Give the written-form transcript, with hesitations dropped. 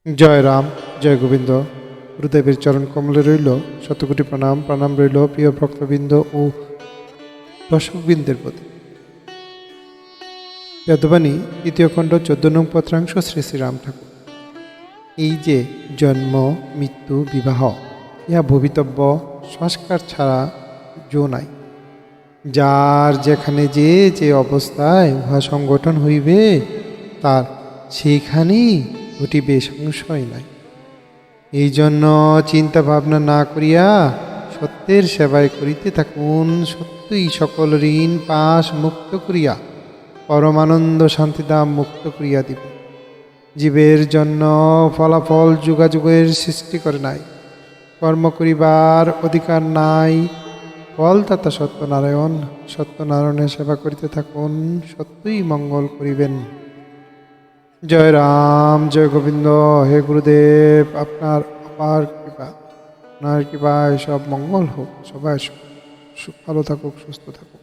জয় রাম, জয় গোবিন্দ। গুরুদেবের চরণ কমলে রইল শতকোটি প্রণাম। প্রণাম রইল প্রিয় ভক্তবৃন্দ ও দর্শকবৃন্দের প্রতি। বেদবাণী তৃতীয় খণ্ড 14 নং পত্রাংশ শ্রী শ্রী রাম ঠাকুর। এই যে জন্ম, মৃত্যু, বিবাহ, ইহা ভবিতব্য সংস্কার ছাড়া জো নাই। যার যেখানে যে যে অবস্থায় উহা সংগঠন হইবে, তার সেইখানেই ঘটিবে, সংশয় নাই। এই জন্য চিন্তা ভাবনা না করিয়া সত্যের সেবায় করিতে থাকুন। সত্যই সকল ঋণ পাশ মুক্ত করিয়া পরমানন্দ শান্তিদাম মুক্ত করিয়া দিবে। জীবের জন্য ফলাফল যুগাযুগের সৃষ্টি করে নাই, কর্ম করিবার অধিকার নাই। ফলদাতা সত্যনারায়ণ, সত্যনারায়ণের সেবা করিতে থাকুন, সত্যই মঙ্গল করিবেন। জয় রাম, জয় গোবিন্দ। হে গুরুদেব, আপনার অপার কৃপা, আপনার কৃপায় সব মঙ্গল হোক, সবাই ভালো থাকুক, সুস্থ থাকুক।